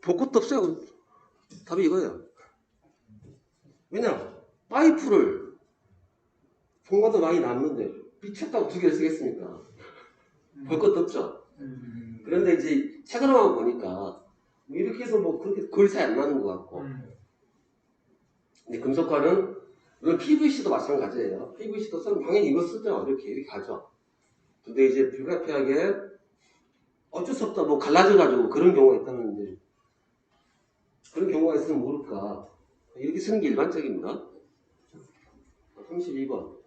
볼 것도 없어요. 답이 이거예요. 왜냐? 파이프를 fon가도 많이 남는데 미쳤다고 2개를 쓰겠습니까? 볼 것도 없죠. 그런데 이제 책으로만 보니까 이렇게 해서 뭐 그렇게 거리 차이 안 나는 것 같고. 근데 금속과는 물론 PVC도 마찬가지예요. PVC도 쓰면 당연히 이거 쓰죠. 이렇게 가죠. 근데 이제 불가피하게 어쩔 수 없다 뭐 갈라져가지고 그런 경우가 있다는데 그런 경우가 있으면 모를까. 이렇게 쓰는 게 일반적입니다. 32번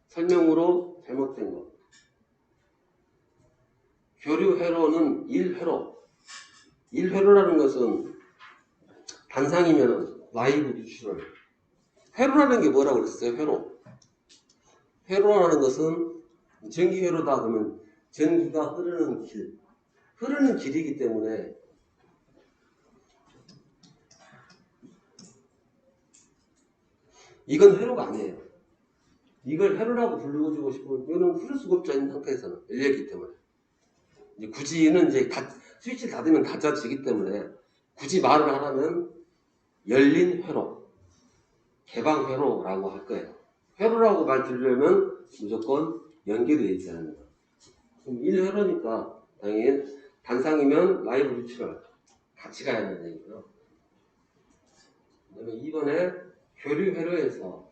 설명으로 잘못된 것. 교류 회로는 1회로. 1회로라는 것은 단상이면 라이브 유출을. 회로라는 게 뭐라고 그랬어요? 회로. 회로라는 것은 전기 회로다 그러면 전기가 흐르는 길. 흐르는 길이기 때문에 이건 회로가 아니에요. 이걸 회로라고 불러주고 싶으면 이거는 흐를 수가 없죠. 있는 상태에서는 열렸기 때문에. 이제 굳이는 이제 스위치를 닫으면 닫아지기 때문에 굳이 말을 하라면 열린 회로, 개방 회로라고 할 거예요. 회로라고 말 들으려면 무조건 연결되어 있어야 합니다. 그럼 1회로니까 당연히 단상이면 라이브 유출을 같이 가야 하는 얘기고요. 그 다음에 2번에 교류 회로에서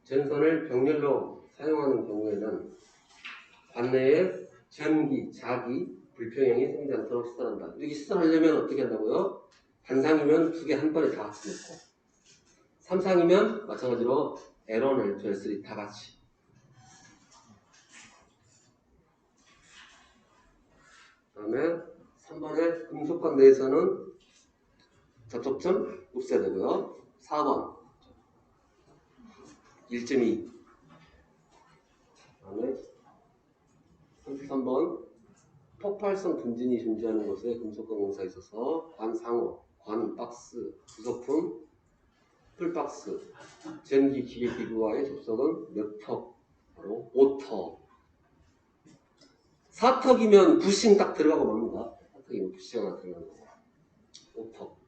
전선을 병렬로 사용하는 경우에는 관내에 전기, 자기, 불평형이 생기지 않도록 시설한다. 이렇게 시설하려면 어떻게 한다고요? 단상이면 2개 한 번에 다 같이 넣고, 삼상이면 마찬가지로 L1, L2, L3 다 같이. 그 다음에 3번에 금속관 내에서는 접촉점 없애야 되고요. 4번 1.2. 그 다음에 33번 폭발성 분진이 존재하는 곳에 금속관 공사에 있어서 관상호, 관박스, 부속품, 풀박스, 전기 기계 기구와의 접속은 몇 턱? 바로 5턱. 4턱이면 부싱 딱 들어가고 맙니다. 4턱이면 부싱 하나 들어가는 거고. 5턱.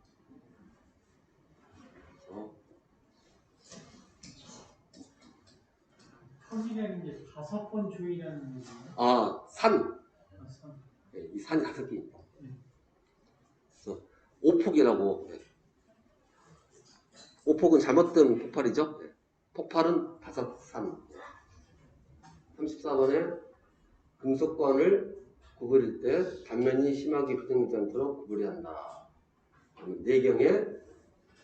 턱이라는 게 5번 조이라는 거예요. 아, 산. 아, 선. 네, 이 산이 5개입니다. 그래서 5폭이라고. 네. 5폭은 잘못된 폭발이죠. 네. 폭발은 5산. 34번에 금속관을 구부릴 때 단면이 심하게 비등되지 않도록 구부려야 한다. 내경에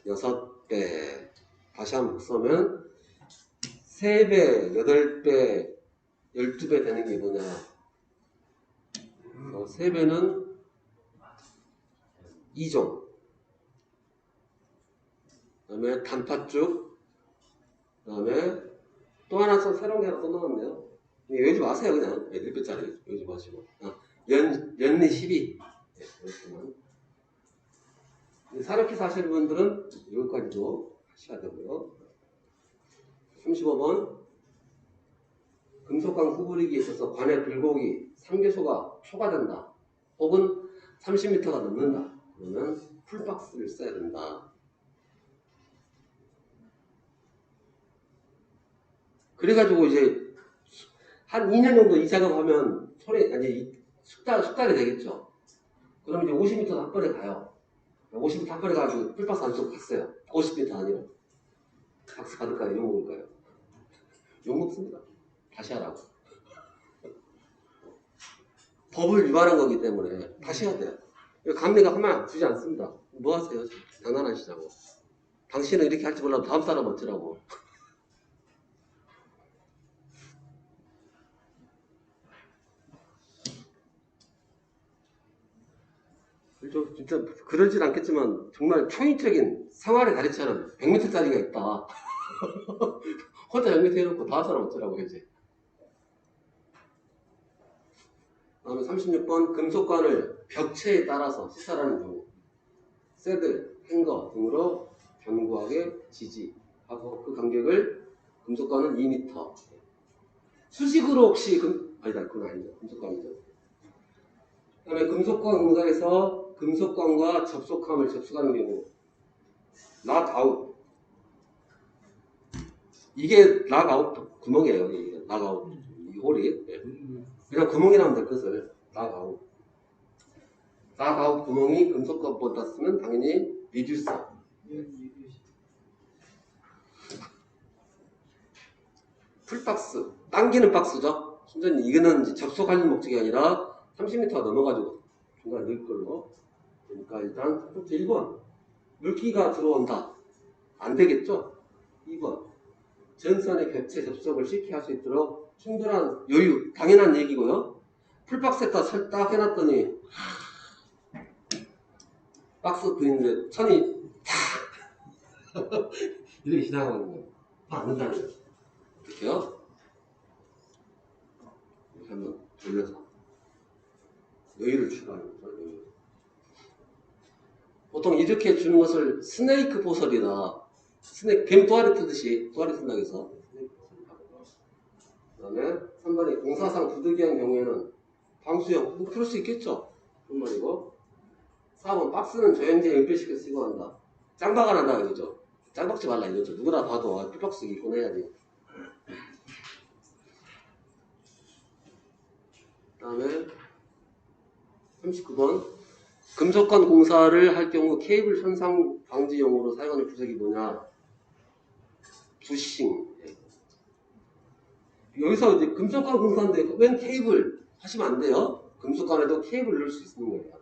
6배. 다시 한번 복수하면 3배, 8배, 12배 되는 게 뭐냐. 3배는 2종. 그 다음에 단팥죽. 그 다음에 또 하나 새로운 게 하나 또 나왔네요. 외우지 마세요, 그냥. 1배짜리 외우지 마시고. 연리 12. 네, 이렇게만. 사력해서 하시는 분들은 여기까지도 하셔야 되고요. 35번. 금속관 구부리기에 있어서 관의 불고기 3개소가 초과된다. 혹은 30m가 넘는다. 그러면 풀박스를 써야 된다. 그래가지고 이제 한 2년 정도 이 작업하면 숙달이 되겠죠. 그럼 이제 50m도 한 번에 가요. 50m 한 번에 가지고 풀박스 안쪽으로 갔어요. 50m 아니라. 박스 받을까요? 욕 먹을까요? 욕 먹습니다. 다시 하라고. 법을 위반한 거기 때문에 다시 해야 돼요. 감리가 가만 두지 않습니다. 뭐 하세요? 장난하시자고. 당신은 이렇게 할지 몰라도 다음 사람 어쩌라고. 진짜 그러진 않겠지만 정말 초인적인 생활의 다리처럼 100m짜리가 있다. 혼자 100m 해놓고 다음 사람 어쩌라고 이제. 다음에 36번 금속관을 벽체에 따라서 시설하는 경우 새들, 행거 등으로 견고하게 지지하고 그 간격을 금속관은 2m. 수직으로 혹시 아니다 그건 아니죠. 금속관이죠. 그 다음에 금속관 공사에서 금속관과 접속함을 접촉하는 경우 락아웃. 이게 락아웃 구멍이에요. 이게 락아웃. 이 홀이. 네. 그냥 구멍이라면 될 것을 락아웃. 락아웃 구멍이 금속관보다 쓰면 당연히 리듀서. 풀박스. 당기는 박스죠. 순전히 이거는 이제 접속하는 목적이 아니라 30m가 넘어가지고 중간에 넣을 걸로. 그러니까 일단 첫 번째 1번. 물기가 들어온다. 안 되겠죠? 2번. 전선의 겹체 접속을 쉽게 할 수 있도록 충분한 여유. 당연한 얘기고요. 풀박스에다 설딱 해놨더니 박스 그인데 천이 탁 이렇게 지나가는 거예요. 안 된다는 거예요. 어떻게요? 이렇게 한번 돌려서 여유를 추가하는 거죠. 여유. 보통 이렇게 주는 것을 스네이크 보설이다. 뱀 또아리 뜨듯이 또아리 뜬다고 해서. 그 다음에 3번에 공사상 두들기한 경우에는 방수형. 뭐 그럴 수 있겠죠. 그런 말이고. 4번 박스는 조형제 연필식을 쓰고 한다. 짱박을 한다 이거죠. 짱박지 말라 이거죠. 누구나 봐도 풀박스 입고 해야지. 그 다음에 39번 금속관 공사를 할 경우 케이블 손상 방지용으로 사용하는 부적이 뭐냐? 부싱. 여기서 이제 금속관 공사인데 웬 케이블 하시면 안 돼요. 금속관에도 케이블 넣을 수 있는 거예요.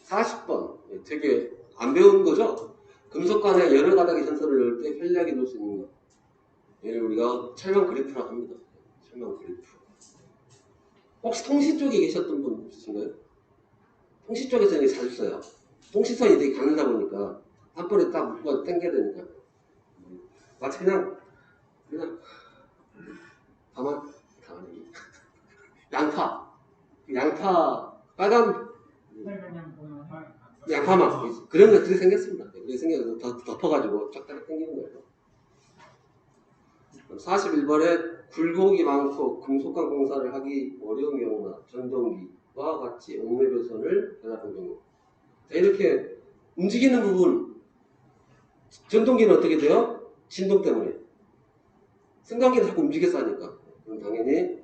40번 되게 안 배운 거죠? 금속관에 여러 가닥의 전선을 넣을 때 편리하게 넣을 수 있는 거. 얘를 우리가 철망 그리프라고 합니다. 철망 그리프. 혹시 통신 쪽에 계셨던 분 있으신가요? 통신 쪽에서 이게 자주 써요. 통신선이 되게 강하다 보니까 한 번에 딱 묶어 당겨야 되니까. 마치 그냥 가만히 양파 빨간 양파만 그런 것들이 생겼습니다. 그렇게 생겨서 더 덮어가지고 쫙쫙 당기는 거예요. 41번에 굴곡이 많고 금속관 공사를 하기 어려운 경우나 전동기와 같이 옥내배선을 대답한 경우. 이렇게 움직이는 부분, 전동기는 어떻게 돼요? 진동 때문에. 승강기는 자꾸 움직여서 하니까. 그럼 당연히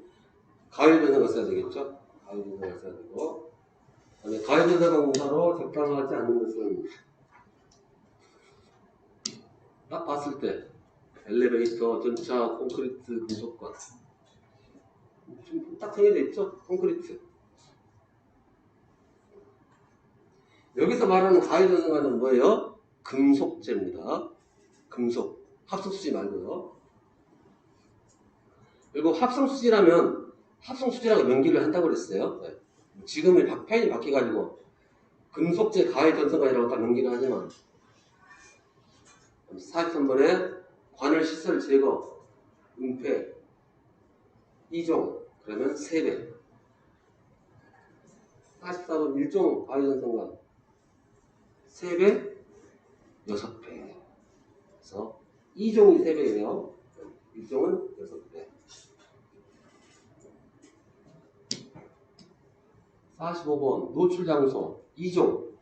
가열 변화가 써야 되겠죠? 가열 변화가 써야 되고. 그다음에 가열 변화가 공사로 적당하지 않은 것은 딱 봤을 때 엘리베이터, 전차, 콘크리트, 금속관. 좀 딱 정해져 있죠? 콘크리트. 여기서 말하는 가열 변화는 뭐예요? 금속재입니다. 금속. 합성수지 말고요. 그리고 합성수지라면 합성수지라고 명기를 한다고 그랬어요. 네. 지금은 표현이 바뀌어가지고 금속재 가해 전선관이라고 딱 명기를 하지만 43번에 관을 시설 제거, 은폐, 이종 그러면 3배. 44번 일종 가해 전선관 3배, 6배. 그래서 이종이 3배예요. 일종은 6배. 45번 노출 장소 2종.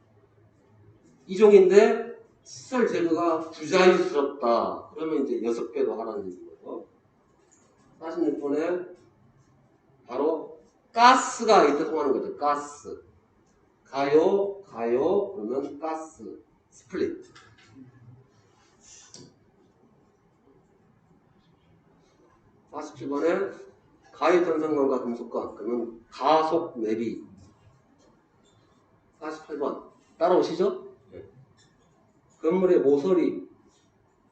2종인데 시설 제거가 부자연스럽다. 그러면 이제 6배로 하라는 얘기고요. 46번에 바로 가스가 이때 통하는 거죠. 가스. 가요, 그러면 가스. 스플릿. 47번에 가해 전선관과 금속관. 그러면 가속 내비. 48번 따라오시죠? 네. 건물의 모서리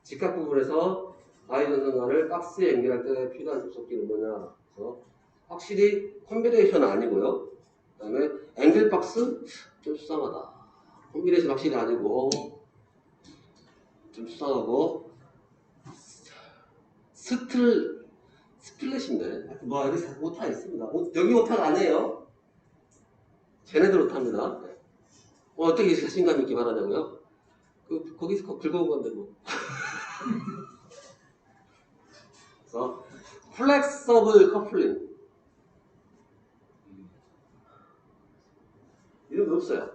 직각 부분에서 가해 전선관을 박스에 연결할 때 필요한 접속기는 뭐냐? 그래서 확실히 콤비네이션은 아니고요. 그 다음에 앵글 박스 좀 수상하다. 콤비네이션 확실히 아니고 좀 수상하고 스플릿인데 뭐 여기 오타 있습니다. 여기 오타가 아니에요. 쟤네들 오타입니다. 네. 어떻게 자신감 있게 말하냐고요? 거기서 긁어온 건데 뭐. 그래서 플렉서블 커플링 없어요.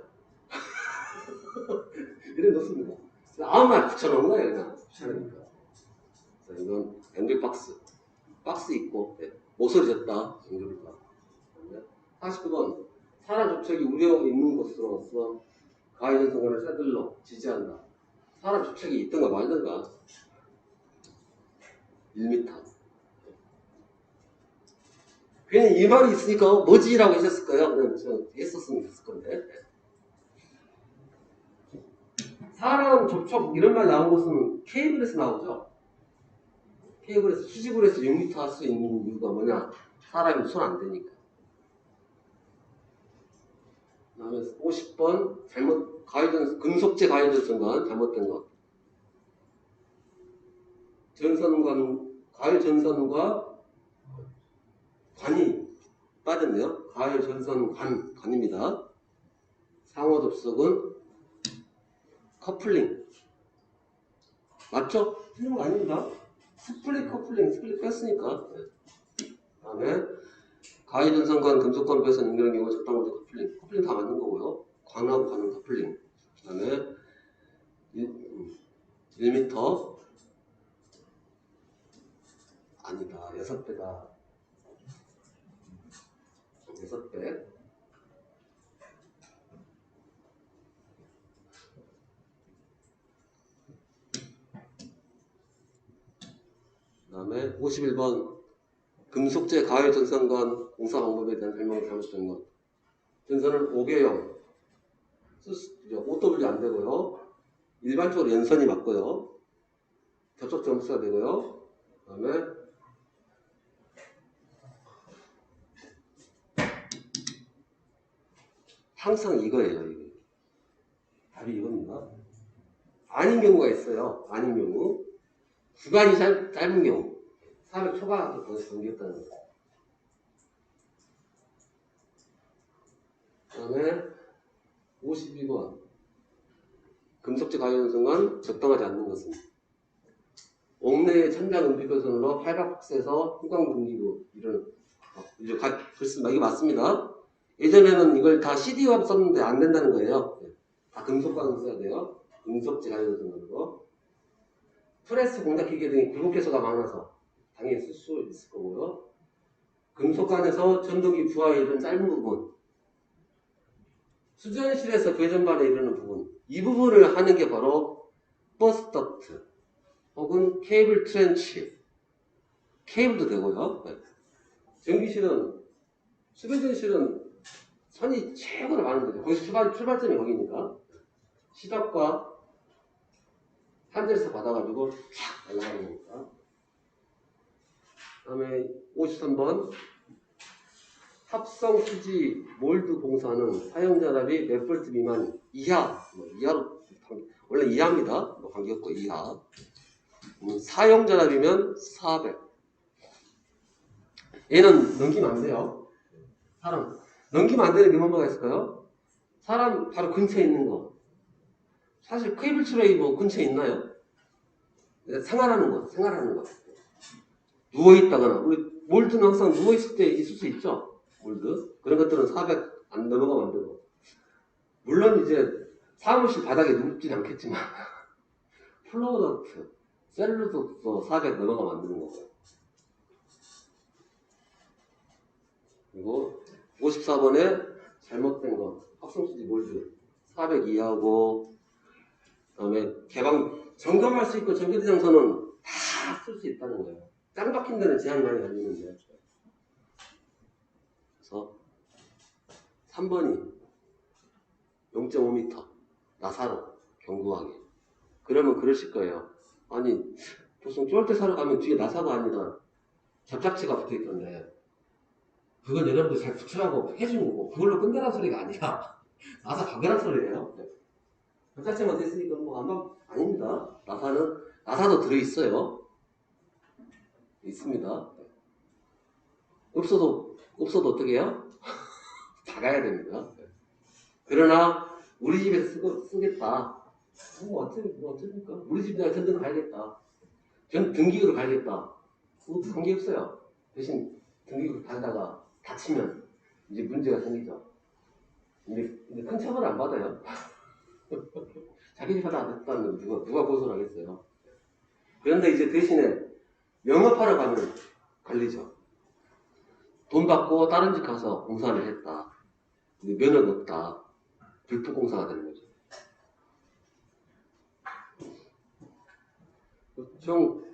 이런 게 없습니다. 아무 말 붙여놓은 거예요, 그냥. 귀찮으니까. 자, 이건 연결 박스. 박스 있고, 네. 모서리 졌다. 연결이다. 49번. 산화 접촉이 우려 있는 곳으로서 가해전 선관을 새들러 지지한다. 산화 접촉이 있던가 말던가. 1m. 괜히 이 말이 있으니까 뭐지라고 하셨을 거예요. 그냥 저 했었으면 됐을 건데. 사람 접촉 이런 말 나온 것은 케이블에서 나오죠. 케이블에서 수직으로 해서 6m 할 수 있는 이유가 뭐냐? 사람이 손 안 대니까. 다음에 50번 잘못 금속재 가해전선관 잘못된 것. 전선관 가해 전선과 관이 빠졌네요. 가해 전선 관입니다. 상호 접속은 커플링 맞죠? 틀린 거 아닙니다. 스플릿 커플링 스플릿 뺐으니까. 다음에 가해 전선관 금속관 배선 연결한 경우 적당한 커플링 다 맞는 거고요. 관하고 관은 커플링. 그다음에 1m 아니다. 6배다. 6배. 그 다음에 51번 금속재 가해 전선관 공사 방법에 대한 설명을 잘못된 것. 전선은 5개형. OW 안 되고요. 일반적으로 연선이 맞고요. 접촉 점수가 되고요. 그 다음에 항상 이거예요. 이게. 답이 이겁니다. 아닌 경우가 있어요. 아닌 경우. 구간이 짧은 경우. 400 초반에 경기했다는 거. 그 다음에 52번. 금속재 가해 전선관 적당하지 않는 것은 옥내의 천장 은빛배선으로 팔각세에서 후광 분기로 이런 글쓰 이게 맞습니다. 예전에는 이걸 다 CD와 썼는데 안 된다는 거예요. 다 금속관을 써야 돼요. 금속재 가해 전선으로 프레스 공작 기계 등이 굴곡계수가 많아서 당연히 쓸 수 있을 거고요. 금속관에서 전동기 부하에 이른 짧은 부분 수전실에서 궤전반에 이르는 부분 이 부분을 하는 게 바로 버스 덕트 혹은 케이블 트렌치 케이블도 되고요. 전기실은 수변전실은 선이 최고로 많은 거죠. 거기서 출발점이 거기니까 시덕과 한전에서 받아가지고 쫙 날아가는 거니까. 그 다음에 53번 합성 수지 몰드 공사는 사용자납이 몇 볼트 미만 이하 이하로 원래 이하입니다. 관계없고 이하. 사용자납이면 400. 얘는 넘기면 안 돼요. 사람 넘기면 안 되는 게 뭐가 있을까요? 사람 바로 근처에 있는 거. 사실 케이블 트레이 뭐 근처에 있나요? 생활하는 거. 누워있다거나 우리 몰드는 항상 누워있을 때 있을 수 있죠. 몰드 그런 것들은 400 안 넘어가면 안 되고 물론 이제 사무실 바닥에 눕진 않겠지만 플로어 덕트 셀루도 400 넘어가면 안 되는 거고요. 그리고 54번에 잘못된 거 합성수지 몰드 400 이하고 그다음에 점검할 수 있고 전기대장선은 다 쓸 수 있다는 거예요. 짱 박힌 데는 제한 많이 걸리는데. 그래서 3번이 0.5m 나사로 경구하게. 그러면 그러실 거예요. 아니 보통 쫄대 사러 가면 뒤에 나사가 아니라 접착제가 붙어있던데 그건 여러분들 잘 붙여라고 해주는 거고 그걸로 끝내란 소리가 아니라 나사 가게란 소리예요. 접착제만 됐으니까 뭐 아닙니다. 나사도 들어있어요. 있습니다. 없어도 어떻게 해요? 다 가야 됩니다. 그러나 우리 집에서 쓰겠다. 어떻습니까? 우리 집에 전등 가야겠다. 전 등기구로 가야겠다. 그것도 관계없어요. 대신 등기구 달다가 다치면 이제 문제가 생기죠. 근데 큰 처벌 안 받아요. 자기 집 하나 안 됐다는 누가 고소를 하겠어요. 그런데 이제 대신에 영업하러 가면 걸리죠. 돈 받고 다른 집 가서 공사를 했다. 근데 면허가 없다. 불법 공사가 되는 거죠. 좀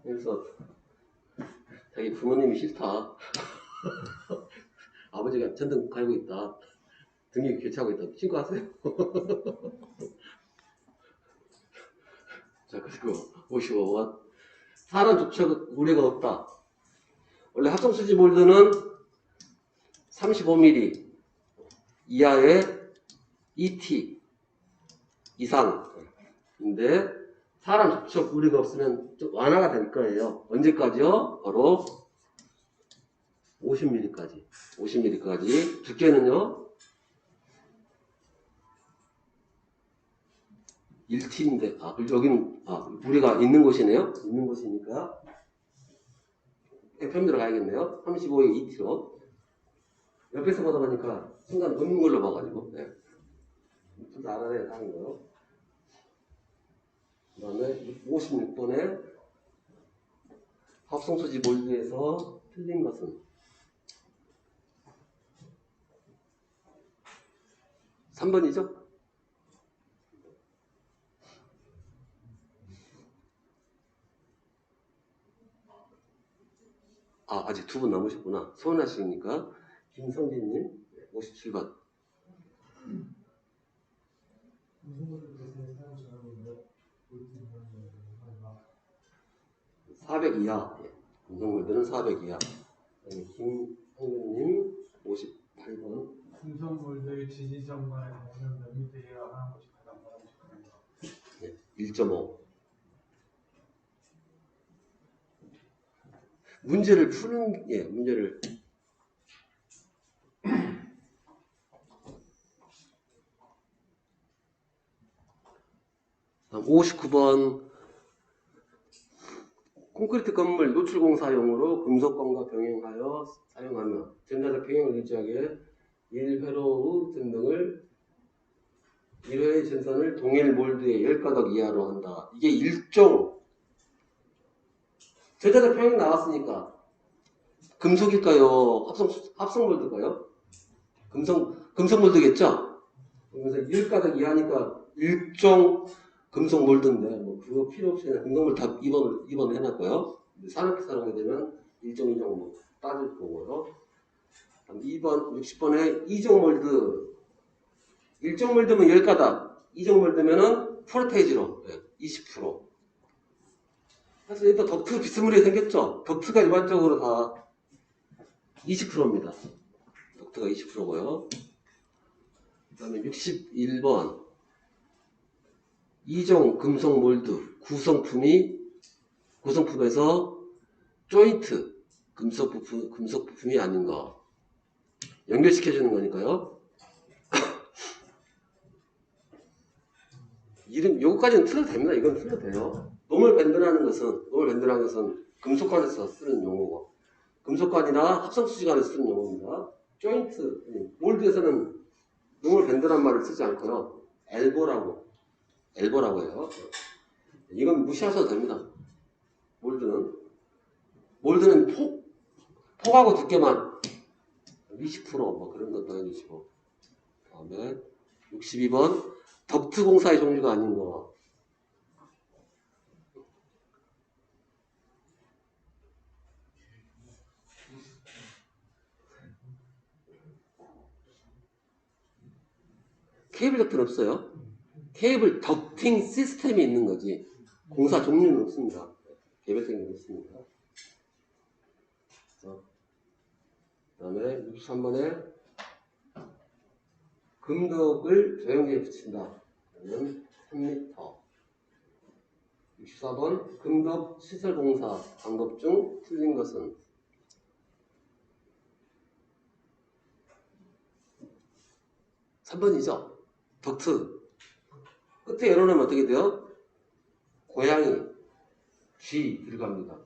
그래서 자기 부모님이 싫다. 아버지가 전등 갈고 있다. 등기 교체하고 있다. 신고하세요. 자, 그리고 55번. 사람 접촉 우려가 없다. 원래 합성수지 몰드는 35mm 이하의 ET 이상인데 사람 접촉 우려가 없으면 좀 완화가 될 거예요. 언제까지요? 바로 50mm까지. 50mm까지. 두께는요? 1T인데, 여기는, 우리가 있는 곳이네요? 있는 곳이니까. Fm 들어가야겠네요. 35에 2T로. 옆에서 보다 보니까 순간 없는 걸로 봐가지고, 네. 좀 더 알아야 하는 거요. 그 다음에 56번에 합성소지 몰드에서 틀린 것은 3번이죠? 아직 두 분 남으셨구나. 서운하시니까. 김성진님, 57번. 400 이하. 금성몰드는 400 이하. 김성근님, 58번. 금성몰드의 지지 전반에 대해서 몇 미터이라 하는 것이 가장 바람직합니다. 1.5. 문제를 푸는, 문제를. 59번. 콘크리트 건물 노출공사용으로 금속관과 병행하여 사용하며 전자적 평형을 유지하기 위해 1회로의 전등을 1회의 전선을 동일 몰드의 10가닥 이하로 한다. 이게 일종 전자적 평형 나왔으니까 금속일까요? 합성 몰드일까요? 금속 몰드겠죠? 그래서 1가닥 이하니까 일종 금속 몰드인데 뭐 그거 필요 없이 그냥 금속 몰드 다 입원을 해놨고요. 산업기 사용하게 되면 일종 이종 뭐 따질 거고요. 2번 60번에 이종 몰드 일종 몰드면 10가닥 이종 몰드면은 프로테이지로 20%. 사실 일단 덕트 비스무리하게 생겼죠. 덕트가 일반적으로 다 20%입니다. 덕트가 20%고요. 그 다음에 61번 이종 금속 몰드 구성품에서 조인트 금속 부품이 아닌 거 연결시켜주는 거니까요. 이름 요거까지는 틀어도 됩니다. 이건 틀어도 돼요. 노멀 밴드라는 것은 금속관에서 쓰는 용어고 금속관이나 합성수지관에서 쓰는 용어입니다. 조인트 몰드에서는 노멀 밴드란 말을 쓰지 않고요. 엘보라고 해요. 이건 무시하셔도 됩니다. 몰드는 폭하고 두께만 20%뭐 그런 거 더해주시고. 다음에 62번 덕트 공사의 종류가 아닌 거. 케이블 덕트는 없어요. 케이블 덕팅 시스템이 있는 거지. 공사 종류는 없습니다. 개별적인 없습니다. 그 다음에 63번에 금덕을 조형기에 붙인다. 그러면 3m. 64번 금덕 시설공사 방법 중 틀린 것은 3번이죠. 덕트 끝에 열어놓으면 어떻게 돼요? 고양이 G 들어갑니다.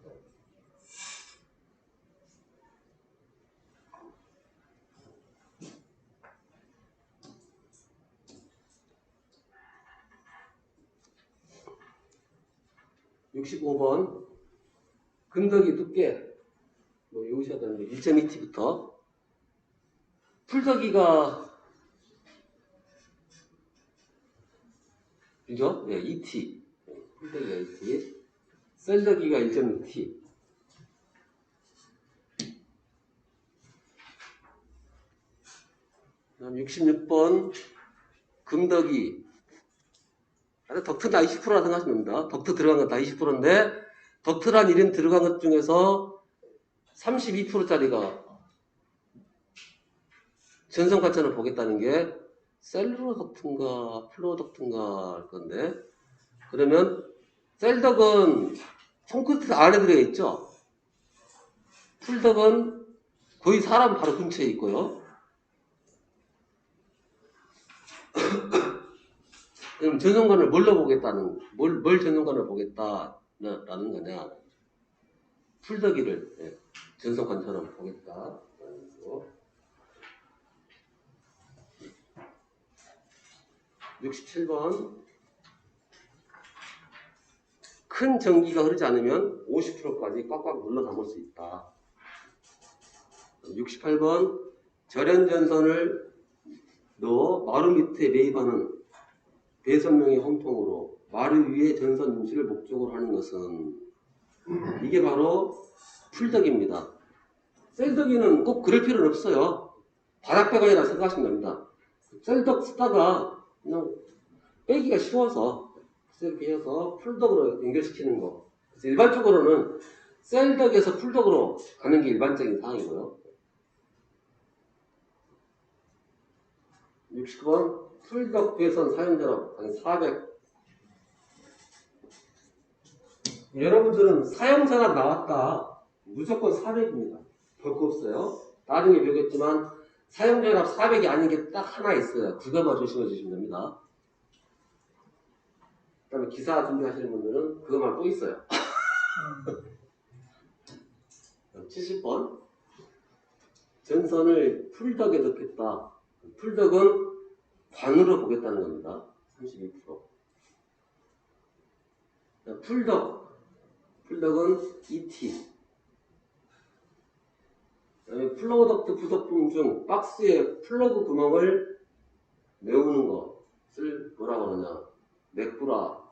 65번 금덕이 두께 뭐 외우셔야 되는데 1.2t부터 풀덕이가 그죠? 네, 2t 풀덕이가 2t 셀덕이가 1.2t 그다음 66번 금덕이 덕트 다 20%라 생각하시면 됩니다. 덕트 들어간 건 다 20%인데 덕트란 이름 들어간 것 중에서 32%짜리가 전선 관점을 보겠다는 게 셀루로 덕트인가 플로어 덕트인가 할 건데 그러면 셀덕은 콘크리트 안에 들어있죠. 풀덕은 거의 사람 바로 근처에 있고요. 그럼 전선관을 뭘로 보겠다는 뭘 전선관을 보겠다라는 거냐? 풀덕이를 전선관처럼 보겠다. 67번 큰 전기가 흐르지 않으면 50%까지 꽉꽉 눌러 담을 수 있다. 68번 절연전선을 넣어 마루 밑에 매입하는 배선명의 hom통으로 마루 위에 전선 임시를 목적으로 하는 것은 이게 바로 풀덕입니다. 셀덕이는 꼭 그럴 필요는 없어요. 바닥배관이라 생각하시면 됩니다. 셀덕 쓰다가 그냥 빼기가 쉬워서 이렇게 해서 풀덕으로 연결시키는 거. 그래서 일반적으로는 셀덕에서 풀덕으로 가는 게 일반적인 상황이고요. 69번 풀덕 배선 사용전압 400. 여러분들은 사용전압 나왔다. 무조건 400입니다. 별거 없어요. 나중에 배우겠지만 사용전압 400이 아닌 게 딱 하나 있어요. 그것만 조심해 주시면 됩니다. 그 다음에 기사 준비하시는 분들은 그것만 또 있어요. 70번 전선을 풀덕에 넣겠다. 풀덕은 관으로 보겠다는 겁니다. 32%. 풀덕은 ET. 플러그 덕트 부속품 중 박스에 플러그 구멍을 메우는 것을 뭐라고 하느냐? 맥구라.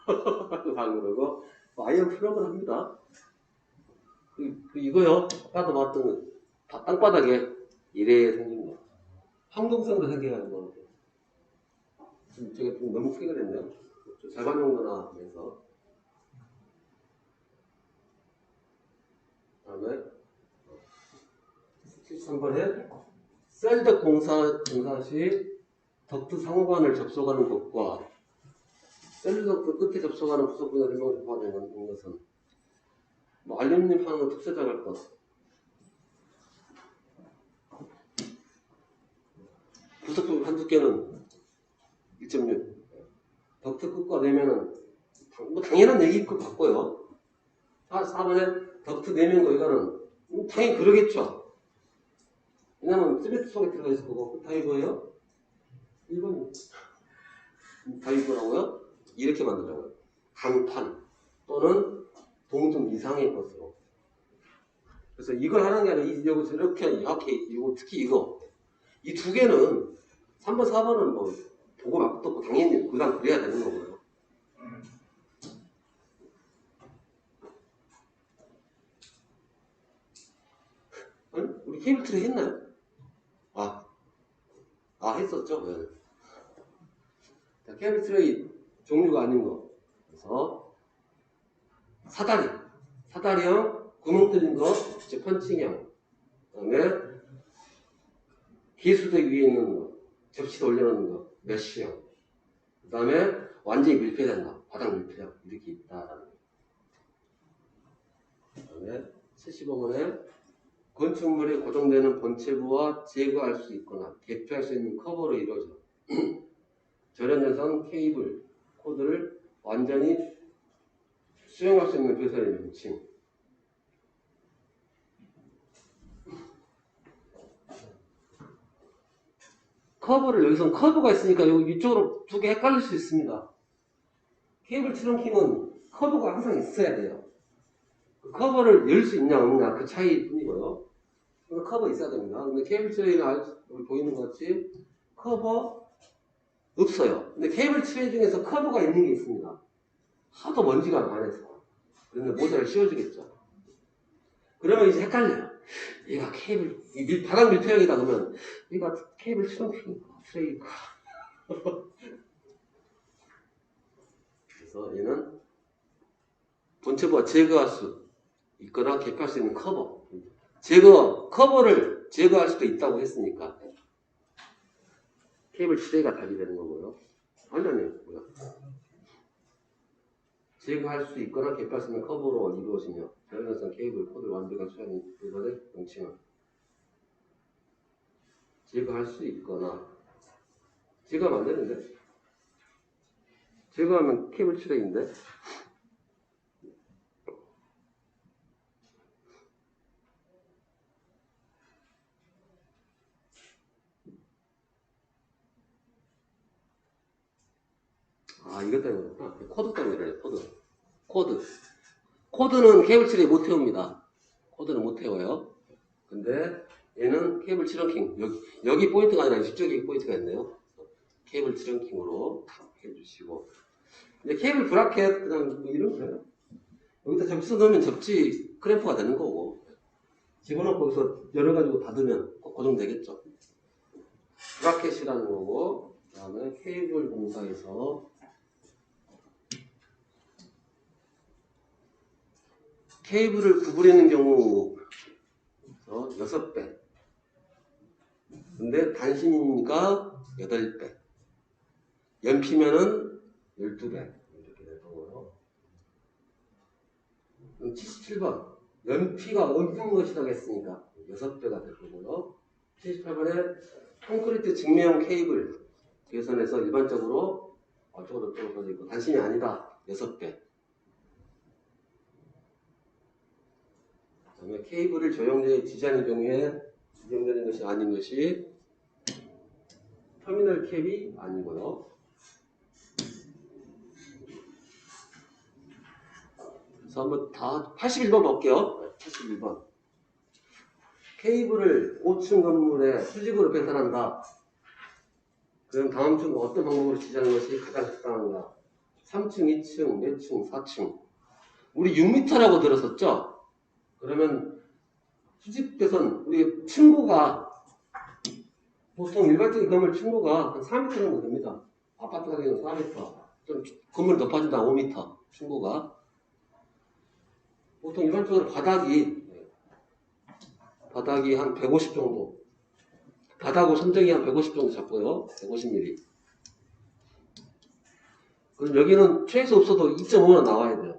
그러고 아이언 플러그를 합니다. 이거요. 아까도 봤던 땅바닥에 이래 생긴 거. 황동성으로 생겨가지고 제가 좀 너무 크게 됐네요. 절반 정도나 해서. 다음에 73번에 셀덕 공사 시 덕트 상호관을 접속하는 것과 셀덕트 끝에 접속하는 부속분의 설명을 접하는 것은 뭐 알루미늄 판으로 특수작할 것. 부속품 한두 개는 1.6. 덕트 끝과 내면은 뭐 당연한 얘기일 것 같고요. 4번에 덕트 내면 거기가는 당연히 그러겠죠. 왜냐면 시멘트 속에 들어가 있을 거고 답이 뭐예요? 1번 답이 뭐라고요? 이렇게 만들라고요. 강판 또는 동등 이상의 것으로. 그래서 이걸 하는 게 아니라 이렇게 이거 특히 이거 이 두 개는 3번 4번은 뭐 보고 맞고 떴고 당연히 그다음 그래야 되는 거고요. 아니, 우리 케이블 트레이 했나요? 했었죠. 네. 자, 케이블 트레이 종류가 아닌 거. 그래서 사다리형, 구멍 뚫린 거, 이제 펀칭형. 그다음에 기수대 위에 있는 거, 접시에 올려놓는 거, 메쉬형. 그다음에 완전히 밀폐된 거, 바닥 밀폐형 이렇게 있다라는 거. 그다음에 75번에 건축물에 고정되는 본체부와 제거할 수 있거나 개폐할 수 있는 커버로 이루어져 절연전선 케이블 코드를 완전히 수용할 수 있는 배선의 명칭. 커버를 여기서 커브가 있으니까 여기 이쪽으로 두 개 헷갈릴 수 있습니다. 케이블 트렁킹은 커버가 항상 있어야 돼요. 그 커버를 열 수 있냐 없냐 그 차이 뿐이고요. 그러니까 커버 있어야 됩니다. 근데 케이블 트레이는 여기 보이는 것 같이 커버 없어요. 근데 케이블 트레이 중에서 커버가 있는 게 있습니다. 하도 먼지가 많아서. 그런데 모자를 씌워주겠죠. 그러면 이제 헷갈려요. 얘가 케이블, 바닥 밀폐형이다 그러면 얘가 케이블 트레이인가. 그래서 얘는 본체부가 제거할 수 있거나 개폐할 수 있는 커버. 커버를 제거할 수도 있다고 했으니까 케이블 트레이가 답이 되는 거고요. 완전히 뭐야? 제거할 수 있거나 개폐할 수 있는 커버로 이루어지며 자연성 케이블 코드를 완벽한 수량이 일반의 명칭은 제거할 수 있거나 제거하면 안 되는데 제거하면 케이블 트레이인데 이것 때문에 그렇구나. 코드 때문에 그래요. 코드는 케이블 트레이 못 태웁니다. 코드는 못 태워요. 근데 얘는 케이블 트렁킹 여기 포인트가 아니라 이쪽에 포인트가 있네요. 케이블 트렁킹으로 해주시고 이제 케이블 브라켓 그냥 뭐 이런 거예요. 여기다 접수 넣으면 접지 크램프가 되는 거고 집어넣고 거기서 열어가지고 닫으면 고정되겠죠. 브라켓이라는 거고 그 다음에 케이블 공사에서 케이블을 구부리는 경우 6배 근데 단신이니까 8배 연피면은 12배 이렇게 될 거고요. 77번 연피가 없는 것이라고 했으니까 6배가 될 거고요. 78번에 콘크리트 직매형 케이블 개선해서 일반적으로 어쩌고 저쩌고 있고 단신이 아니다 6배. 그 다음에 케이블을 조형제에 지지하는 경우에 지정되는 것이 아닌 것이 터미널 캡이 아니고요. 그래서 한번 다 81번 볼게요. 81번. 케이블을 5층 건물에 수직으로 배선한다. 그럼 다음 중 어떤 방법으로 지지하는 것이 가장 적당한가? 3층, 2층, 4층, 4층. 우리 6m라고 들었었죠? 그러면 수직 배선, 우리 층고가 보통 일반적인 건물 층고가 한 4m 정도 됩니다. 아파트 같은 경우는 4m. 좀 건물 높아진다 5m 층고가. 보통 일반적으로 바닥이 한 150 정도. 바닥하고 선정이 한 150 정도 잡고요. 150mm. 그럼 여기는 최소 없어도 2.5는 나와야 돼요.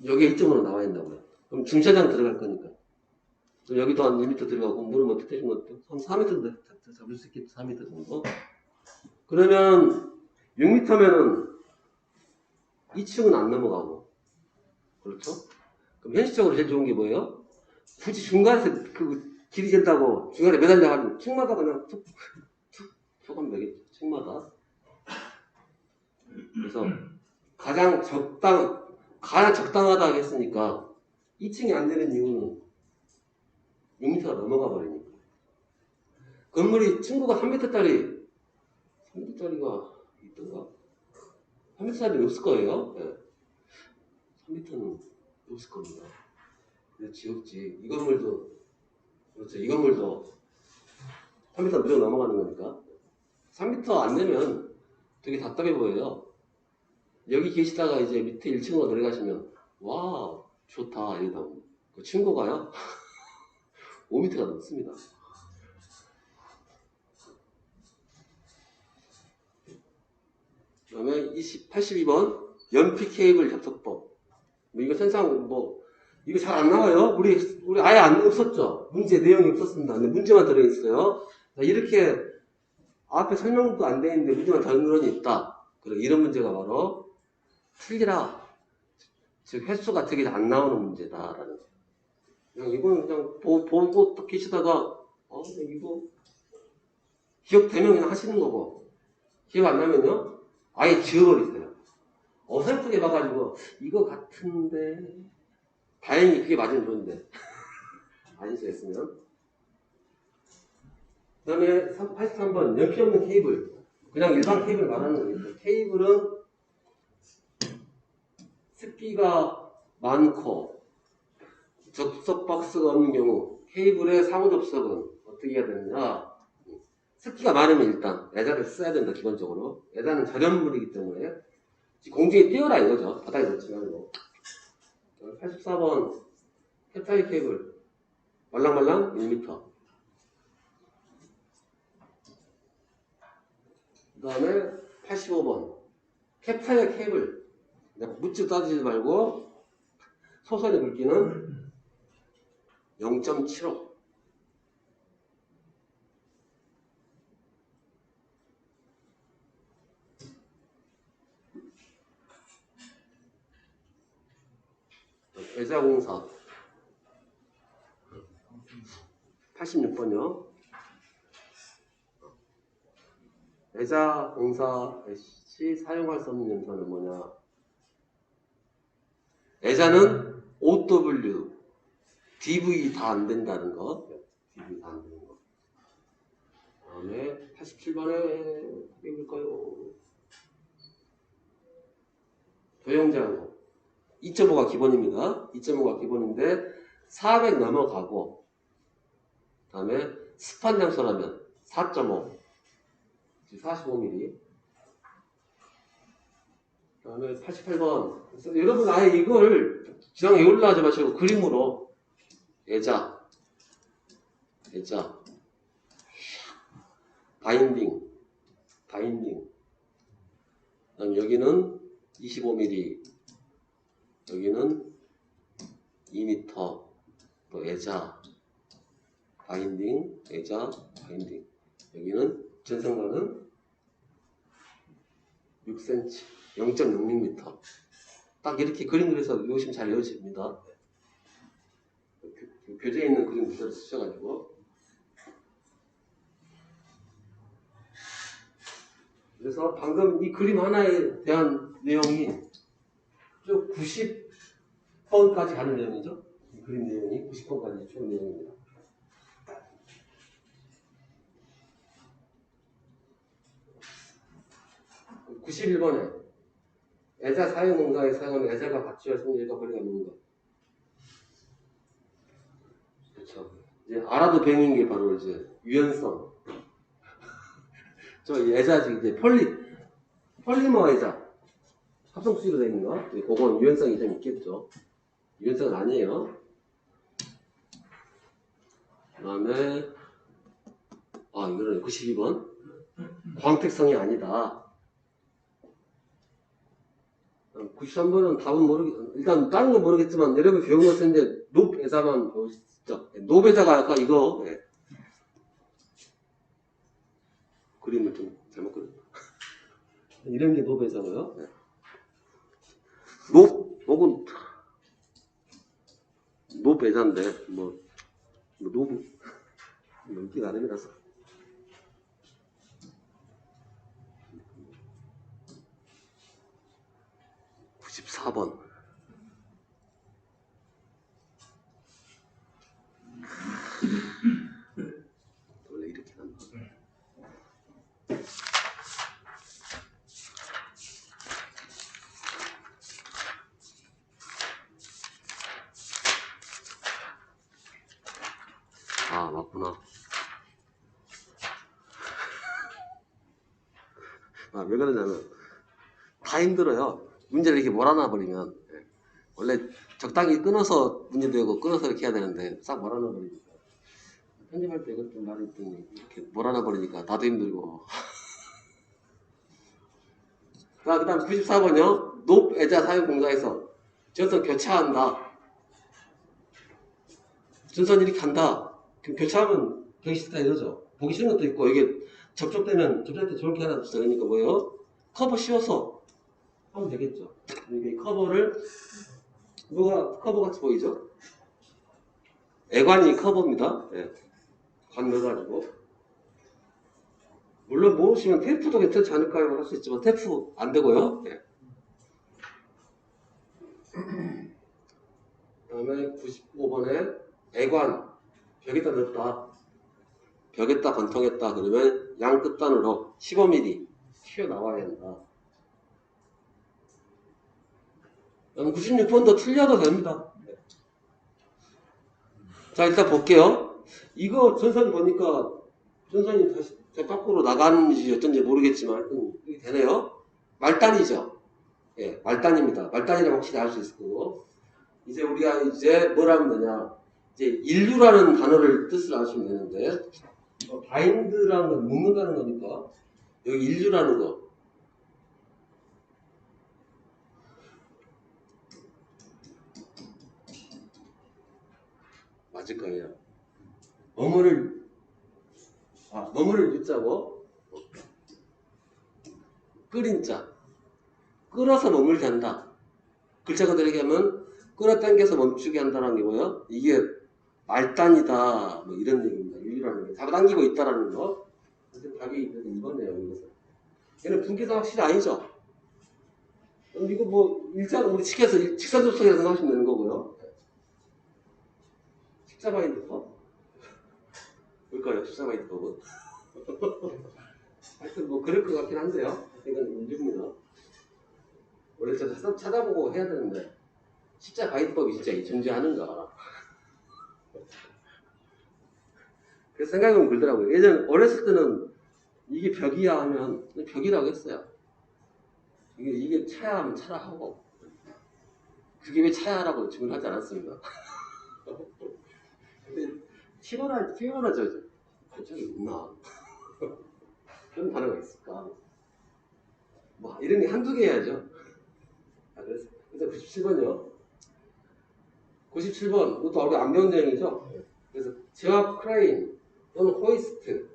여기에 2.5는 나와야 된다고요. 그럼 중차장 들어갈 거니까. 그럼 여기도 한 1m 들어가고, 물은 어떻게 되신 것도 한 4m 잡을 수 있겠죠. 4m 정도. 그러면 6m면은 2층은 안 넘어가고. 그렇죠? 그럼 현실적으로 제일 좋은 게 뭐예요? 굳이 중간에서 길이 된다고 중간에 매달려가지고 층마다 그냥 툭 하면 되겠죠. 층마다. 그래서 가장 적당하다 하겠으니까 2층이 안 되는 이유는 6m가 넘어가 버리니까. 건물이 층고가 3m짜리가 있던가? 3m짜리는 없을 거예요. 네. 3m는 없을 겁니다. 그렇지, 없지. 이 건물도, 그렇죠. 이 건물도 3m 무조건 넘어가는 거니까. 3m 안 되면 되게 답답해 보여요. 여기 계시다가 이제 밑에 1층으로 내려가시면, 와, 좋다. 이러다 보면. 그 층고가요? 5m가 넘습니다. 그 다음에 82번 연피 케이블 접속법. 이거 현상 이거 잘 안 나와요. 우리 아예 안 없었죠. 문제 내용이 없었습니다. 근데 문제만 들어있어요. 이렇게 앞에 설명도 안 돼 있는데 문제만 단문이 있다. 그리고 이런 문제가 바로 틀리라. 즉 횟수가 되게 안 나오는 문제다라는. 그냥 이거는 그냥 보고 또 계시다가 이거 기억되면 그냥 하시는 거고 기억 안 나면요 아예 지워버리세요. 어설프게 봐가지고 이거 같은데 다행히 그게 맞으면 좋은데 아니시겠으면. 그 다음에 83번 연필 없는 케이블. 그냥 일반 케이블 말하는 거니까 케이블은 습기가 많고 접속 박스가 없는 경우 케이블의 상호 접속은 어떻게 해야 되느냐. 습기가 많으면 일단 애자를 써야 된다. 기본적으로 애자는 절연물이기 때문에 공중에 띄어라 이거죠. 바닥에 놓지 말고. 84번 캡타이 케이블 말랑말랑 1m. 그 다음에 85번 캡타이어 케이블 묻지 따지지 말고 소선의 굵기는 0.75. 애자공사 86번요. 애자공사 시 사용할 수 없는 연산은 뭐냐. 애자는 OW, DV 다 안 된다는 거. DV 다 안 되는 거. 다음에 87번에 그게 뭘까요? 도형제한고 2.5가 기본입니다. 2.5가 기본인데 400 넘어가고 다음에 습한 장소라면 4.5 45mm. 그 다음에 88번. 그래서 여러분 아예 이걸 그냥 외우려 하지 마시고 그림으로 애자 바인딩 그다음 여기는 25mm 여기는 2m 또 애자 바인딩 여기는 전성관은 6cm 0.06m 딱 이렇게 그림 그려서 외우시면 잘 외워집니다. 교재에 있는 그림 그대로 쓰셔가지고. 그래서 방금 이 그림 하나에 대한 내용이 쭉 90번까지 가는 내용이죠. 이 그림 내용이 90번까지 쭉 내용입니다. 그 91번에 애자 사용 응가에 사용하는 애자가 같이할 성질과 거리가 있는 것. 그렇죠. 이제 알아도 배우는 게 바로 이제 유연성. 저 애자지 이제 폴리머 애자 합성수지로 되는 거. 그건 유연성이 좀 있겠죠. 유연성은 아니에요. 그다음에 이거는 92번 광택성이 아니다. 93번은 답은 일단 다른 건 모르겠지만 여러분 배운 것은 이제 높애자만 배우시죠. 높애자가 아까 이거 그림을 좀 잘못 그렸네. 이런 게 높애자고요. 녹은 높애자인데 노부 넘기 나름이라서. 94번 원래 이렇게 한다. 맞구나. 왜 그러냐면 다 힘들어요. 문제를 이렇게 몰아놔 버리면 원래 적당히 끊어서 문제 되고 끊어서 이렇게 해야 되는데 싹 몰아놔 버리니까 편집할 때 이것 좀 말이 있더니 이렇게 몰아놔 버리니까 나도 힘들고. 그 다음 94번요. 높애자 사용 공간에서 전선 교차한다. 전선 이렇게 간다. 그럼 교차하면 보기 싫다 이러죠. 보기 싫은 것도 있고 이게 접촉될 때 좋을 게 하나 없어. 그러니까 뭐예요? 커버 씌워서 하면 되겠죠. 이게 커버를 커버 같이 보이죠? 애관이 커버입니다. 관 넣어가지고. 물론 모으시면 테이프도 괜찮지 않을까요? 할 수 있지만 테이프 안 되고요. 다음에 95번에 애관 벽에다 넣었다. 벽에다 건통했다. 그러면 양 끝단으로 15mm 튀어나와야 한다. 96번도 틀려도 됩니다. 자, 일단 볼게요. 이거 전선 보니까 전선이 다시 밖으로 나가는지 어쩐지 모르겠지만 이게 되네요. 말단이죠. 예, 말단입니다. 말단이라고 확실히 알 수 있을 거고. 이제 우리가 이제 뭘 하면 되냐. 이제 인류라는 단어를 뜻을 아시면 되는데, 바인드라는 건 묶는다는 거니까, 여기 인류라는 거. 맞을 거예요. 머무를 유자고, 끓인 자. 끓어서 머물게 한다. 글자 그대로 얘기하면, 끌어당겨서 멈추게 한다는 거고요. 이게 말단이다. 뭐 이런 얘기입니다. 인류라는 게. 잡아당기고 있다라는 거. 근데 답이 이거네요, 이것은. 얘는 분계사 확실히 아니죠? 이거 뭐, 일자로 우리 직선 접속해서 생각하시면 되는 거고요. 십자바인드법? 뭘까요? 십자바인드법은? 하여튼 뭐 그럴 것 같긴 한데요. 이건 인류입니다. 원래 저 찾아보고 해야 되는데 십자바인드법이 진짜 존재하는가. 그래서 생각해보면 그러더라고요. 예전 어렸을 때는 이게 벽이야 하면 벽이라고 했어요. 이게 차야 하면 차라 하고 그게 왜 차야라고 질문하지 않았습니다. 근데 피곤하죠. 저기 있나? 그런 단어가 있을까? 뭐 이런 게 한두 개 해야죠. 그래서 97번이요. 97번 이것도 우리 안 배운 내용이죠. 그래서 제압 크레인 또는 호이스트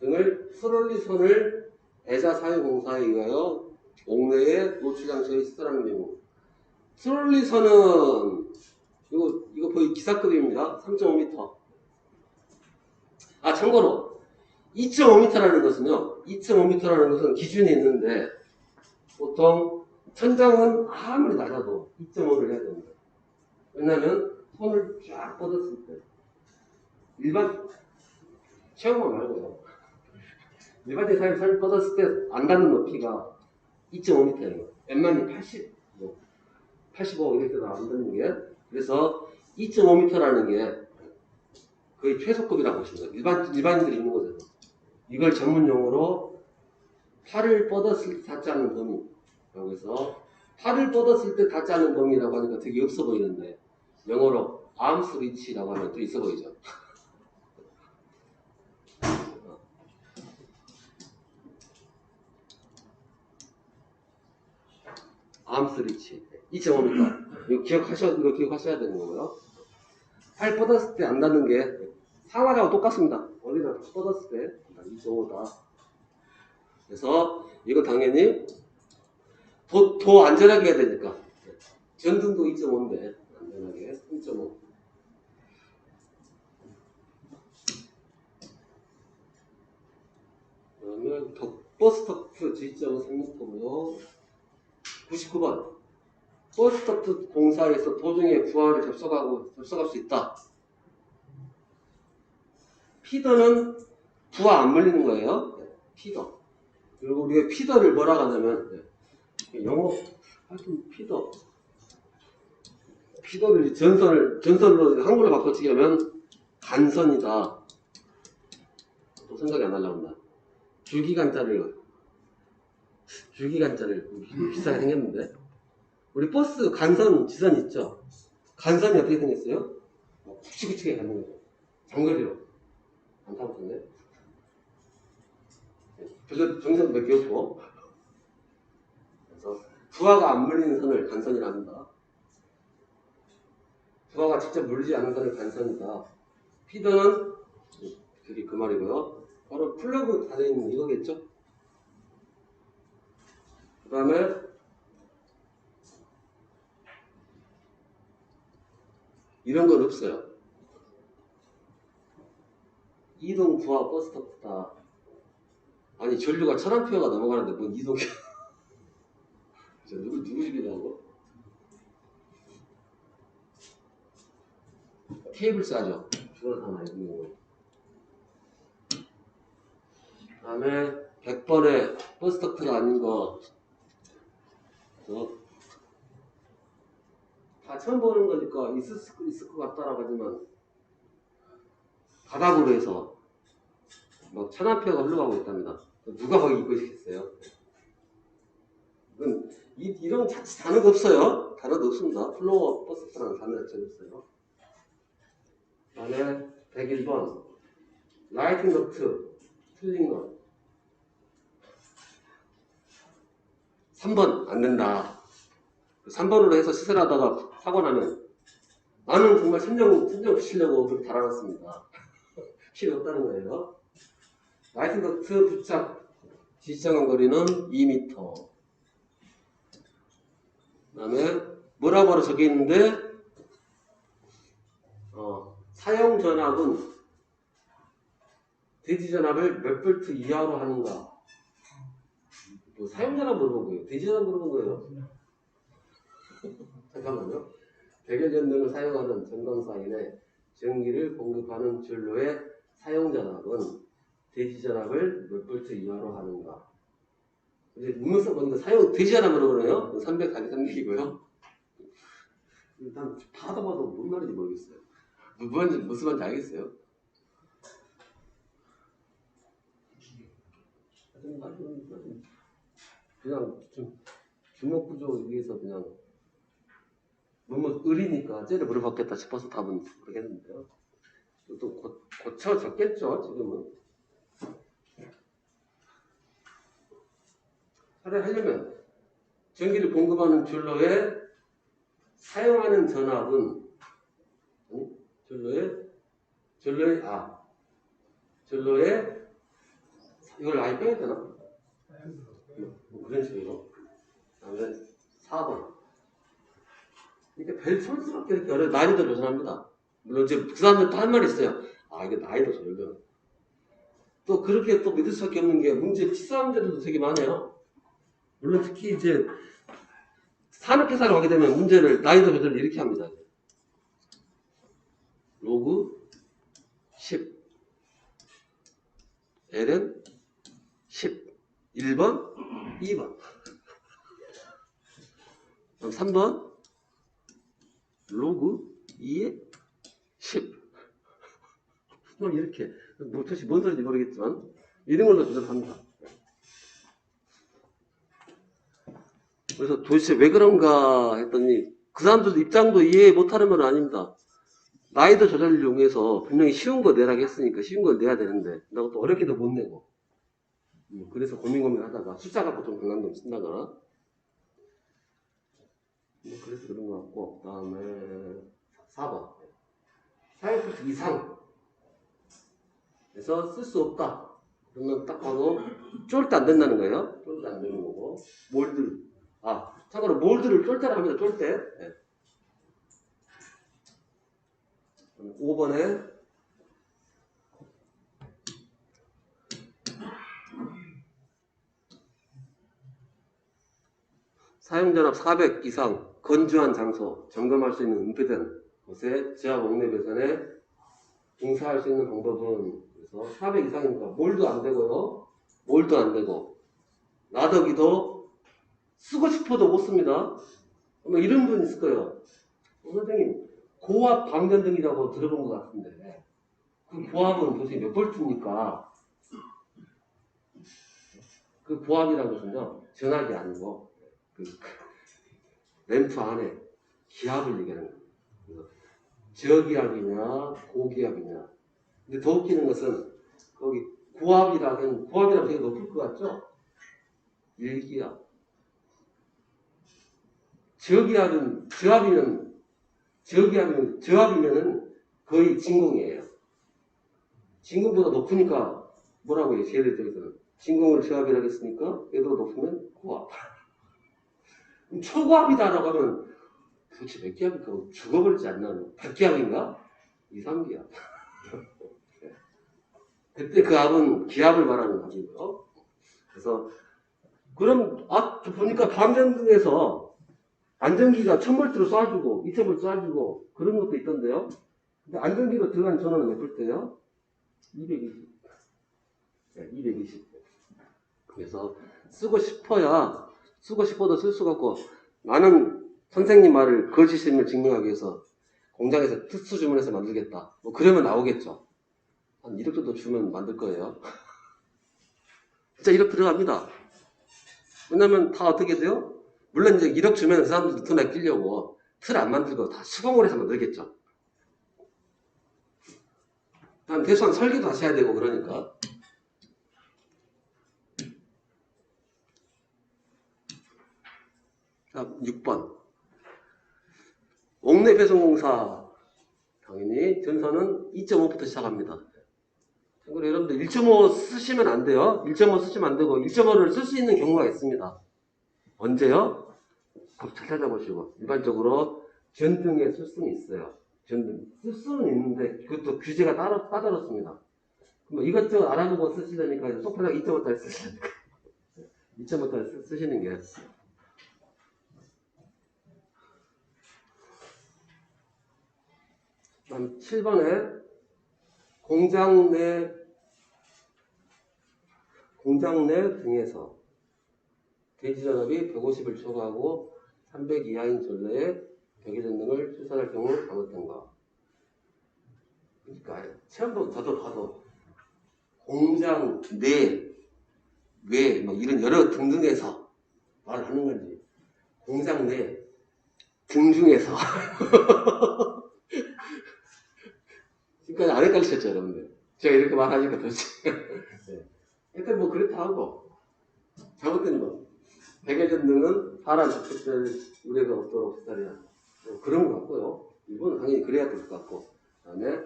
등을 트롤리선을 애자 사유 공사에 의하여 옥내에 노출 장치에 시설하는 경우. 트롤리선은 이거 거의 기사급입니다. 3.5m. 아, 참고로 2.5m라는 것은요. 2.5m라는 것은 기준이 있는데 보통 천장은 아무리 낮아도 2.5를 해야 됩니다. 왜냐하면 손을 쫙 뻗었을 때 일반 체험만 말고요. 일반적인 손을 뻗었을 때 안 닿는 높이가 2.5m예요. 웬만히 80, 85 이럴 때도 안 닿는 게. 그래서 2.5m라는 게 거의 최소급이라고 보시면 돼요. 일반인들이 있는 거죠. 이걸 전문 용어로 팔을 뻗었을 때 닿지 않는 범위라고 해서 팔을 뻗었을 때 닿지 않는 범위라고 하니까 되게 없어 보이는데 영어로 arms reach라고 하면 또 있어 보이죠. arms reach 2.5m 이거 기억하셔야 되는 거고요. 팔 뻗었을 때 안 닿는 게 상하자고 똑같습니다. 어디다 뻗었을 때 2.5다. 그래서 이거 당연히 더 안전하게 해야 되니까 전등도 2.5인데 안전하게 3.5. 그러면 버스터트 G.3m고요. 99번 버스터트 공사에서 도중에 부하를 접속할 수 있다. 피더는 부하 안 물리는 거예요. 피더. 그리고 우리가 피더를 뭐라고 하냐면 영어 하여튼 피더를 전선으로 한글로 바꿔치기 하면 간선이다. 또 생각이 안 나려고 한다. 줄기간자를 비싸게 생겼는데 우리 버스 간선 지선 있죠. 간선이 어떻게 생겼어요? 굵직굵직하게 가는 거죠. 장거리로 안 타봤었네. 별로 정선 몇 개 없고. 그래서 부하가 안 물리는 선을 간선이라 합니다. 부하가 직접 물리지 않는 선을 간선이다. 피더는 그게 그 말이고요. 바로 플러그 달려있는 이거겠죠? 그 다음에 이런 건 없어요. 이동 부하 버스터프다. 아니 전류가 1000A가 넘어가는데 뭔 이동이 누구 집이냐고? 케이블 싸죠. 주로 다 많이 있는 거. 다음에 100번에 버스 덕트가 아닌 거. 다 처음 보는 거니까 있을 것 같다라고 하지만 바닥으로 해서 막 1000A가 흘러가고 있답니다. 누가 거기 입고 있겠어요? 이런 자칫 단어가 없어요. 단어도 없습니다. 플로어 버스트라는 단어 자체가 없어요. 다음에 101번 라이팅 덕트 틀린 거 3번 안 된다. 3번으로 해서 시세를 하다가 사고 나면 나는 정말 천정 붙이려고 그렇게 달아놨습니다. 필요 없다는 거예요. 라이팅 덕트 부착 지시정한 거리는 2m. 그 다음에 뭐라고 적혀 있는데 사용 전압은 대지 전압을 몇 볼트 이하로 하는가. 뭐 사용 전압 물어본 거예요. 대지 전압 물어본 거예요. 잠깐만요. 백열전등을 사용하는 전광사인에 전기를 공급하는 전로의 사용 전압은 대지 전압을 몇 볼트 이하로 하는가. 이제 문맥상 보니까 대지 전압 물어보네요. 300 × 300이고요. 일단 봐도 뭔 말인지 모르겠어요. 무슨 말인지 알겠어요? 그냥 좀 주먹구조 위해서 그냥 너무 의리니까 쟤를 물어봤겠다 싶어서 답은 모르겠는데요. 또 고쳐졌겠죠 지금은. 차라리 하려면 전기를 공급하는 전로에 사용하는 전압은 전로에 이걸 아예 빼야 되나? 뭐 그런 식으로. 다음에 4번. 이렇게 별 촌스럽게 이렇게 어려워. 난이도 조절합니다. 물론 이제 그 사람들도 할 말이 있어요. 이게 난이도 조절. 또 그렇게 또 믿을 수밖에 없는 게 치사한 문제들도 되게 많아요. 물론 특히 이제 산업계산을 하게 되면 문제를 난이도 조절을 이렇게 합니다. 로그 10 ln 10 1번 2번 그럼 3번 로그 2에 10 이렇게 도대체 뭔 소리인지 모르겠지만 이런 걸로 조절합니다. 그래서 도대체 왜 그런가 했더니 그 사람들도 입장도 이해 못하는 건 아닙니다. 난이도 조절을 이용해서 분명히 쉬운 거 내라고 했으니까 쉬운 걸 내야 되는데 나도 또 어렵게도 못 내고 그래서 고민하다가 숫자 갖고 좀 장난감 쓴다거나 그래서 그런 것 같고. 그 다음에 4번 사용필터 이상 그래서 쓸 수 없다 그러면 딱 봐도 쫄 때 안 된다는 거예요. 쫄 때 안 되는 거고. 몰드 참고로 몰드를 쫄대라 합니다. 쫄대. 네. 5번에 사용전압 400 이상 건조한 장소 점검할 수 있는 은폐된 곳에 지하 목내 배선에 공사할 수 있는 방법은 그래서 400 이상이니까 몰도 안 되고요. 몰도 안 되고 나더기도 쓰고 싶어도 못 씁니다. 아마 이런 분 있을 거예요. 선생님 고압 방전등이라고 들어본 것 같은데 그 고압은 도대체 몇 볼트입니까? 그 고압이라는 것은요 전압이 아니고 그 램프 안에 기압을 얘기하는 거예요. 저기압이냐 고기압이냐. 근데 더 웃기는 것은 거기 고압이라면 되게 높을 것 같죠? 1기압. 저압이면은 거의 진공이에요. 진공보다 높으니까 뭐라고 해요? 제일 쪽에서는 진공을 저압이라고 했으니까 얘도 높으면 고압. 초고압이다라고 하면 도대체 몇 기압일까? 죽어버리지 않나? 100기압인가? 2, 3기압. 그때 그 압은 기압을 말하는 압이고요. 그래서 그럼 보니까 방전등에서 안전기가 1000볼트로 쏴주고 2000볼트 쏴주고 그런 것도 있던데요. 근데 안전기로 들어간 전원은 몇 볼트예요? 220. 네, 220. 그래서 쓰고 싶어도 쓸 수가 없고, 나는 선생님 말을 거짓임을 증명하기 위해서 공장에서 특수 주문해서 만들겠다. 뭐 그러면 나오겠죠. 한 1억 정도 주면 만들 거예요. 진짜 1억 들어갑니다. 왜냐면 다 어떻게 돼요? 물론 이제 1억 주면 그 사람들도 돈 아끼려고 틀 안 만들고 다 수공을 해서 만들겠죠. 그다음 대수한 설계도 다시 해야 되고 그러니까. 자, 6번. 옥내 배송공사. 당연히 전선은 2.5부터 시작합니다. 참고로 여러분들 1.5 쓰시면 안 돼요. 1.5 쓰시면 안 되고 1.5를 쓸 수 있는 경우가 있습니다. 언제요? 꼭 잘 찾아보시고. 일반적으로 전등에 쓸 수는 있어요. 전등. 쓸 수는 있는데 그것도 규제가 따라졌습니다. 뭐 이것저것 알아보고 쓰시려니까 소프트웨어 2.5짜리 쓰시니까 2.5짜리 쓰시는 게. 다음 7번에 공장 내 등에서 대지전압이 150을 초과하고 300 이하인 전로에 배기전등을 출산할 경우 잘못된가. 그러니까 처음부터 저도 봐도 공장 내, 외, 뭐 이런 여러 등등에서 말을 하는 건지 공장 내 등 중에서 지금까지 안 헷갈리셨죠, 여러분들? 제가 이렇게 말하니까 도대체. 네. 일단 뭐 그렇다 하고, 잘못된 거. 백외전등은 파란 적색별 우레가 없도록 시달이야. 뭐 그런 것 같고요. 이건 당연히 그래야 될 것 같고. 그 다음에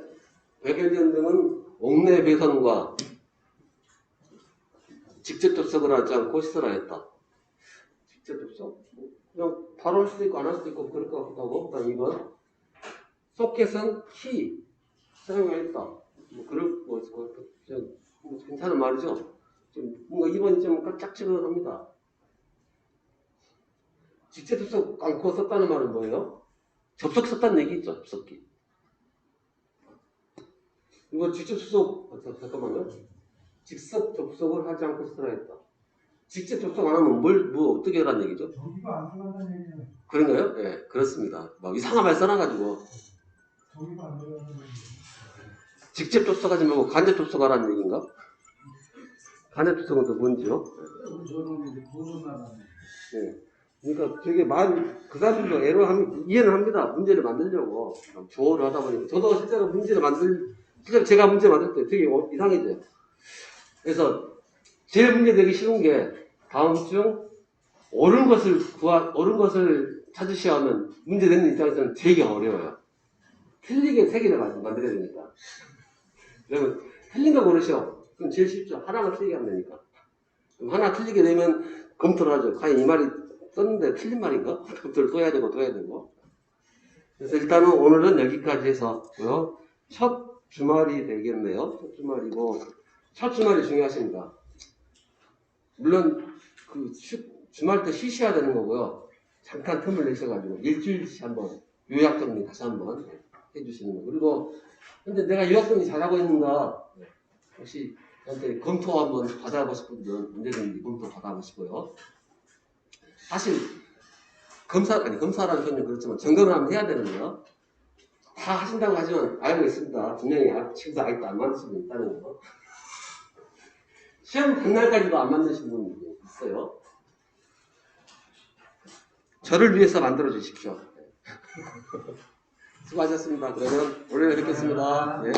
백외전등은 옥내 배선과 직접 접속을 하지 않고 시설하 했다. 직접 접속? 그냥 바로 할 수도 있고 안 할 수도 있고 그럴 것 같기도 하고. 그 다음 2번. 소켓은 키. 사용했다. 뭐 그럴 거 뭐 괜찮은 말이죠. 좀 뭔가 이번이 좀 짝지근합니다. 직접 접속 않고 썼다는 말은 뭐예요? 접속 썼다는 얘기 있죠. 접속기. 이거 직접 접속 잠깐만요. 직접 접속을 하지 않고 쓰라 했다. 직접 접속 안 하면 뭐 어떻게 하라는 얘기죠? 전기가 안 들어간다는 얘기는 그런가요? 네, 그렇습니다. 막 이상한 말 써놔가지고 전기가 안 들어간다는 얘기. 직접 접속하지 말고 간접 접속하라는 얘기인가? 간접 접속은 또 뭔지요? 저는 보는 나라네. 네. 그러니까 되게 그 사람들도 이해는 합니다. 문제를 만들려고 조언을 하다 보니까 저도 실제로 실제로 제가 문제 만들 때 되게 이상해져요. 그래서 제일 문제 되기 쉬운 게 다음 중 옳은 것을 찾으셔야 하면 문제 내는 입장에서는 되게 어려워요. 틀리게 세 개를 만들어야 되니까. 그러면 틀린 거 고르셔. 그럼 제일 쉽죠. 하나만 틀리게 하면 되니까. 그럼 하나 틀리게 되면 검토를 하죠. 과연 이 말이 썼는데 틀린 말인가? 검토를 또 해야 되고. 그래서 일단은 오늘은 여기까지 해서 첫 주말이 되겠네요. 첫 주말이고 첫 주말이 중요하십니다. 물론 그 주말 때 쉬셔야 되는 거고요. 잠깐 틈을 내셔가지고 일주일씩 한번 요약 정리 다시 한번 해주시는 거. 그리고 근데 내가 요약 정리 잘하고 있는가 혹시 저한테 검토 한번 받아보고 싶은 분들은 언제든지 검토 받아보시고요. 사실 검사라는 표현은 그렇지만 점검을 한번 해야 되는데요. 다 하신다고 하지만 알고 있습니다. 분명히 지금도 아직도 안 만드신 분 있다는 거. 시험 전날까지도 안 만드신 분이 있어요. 저를 위해서 만들어 주십시오. 수고하셨습니다. 그러면 올해 뵙겠습니다. 네.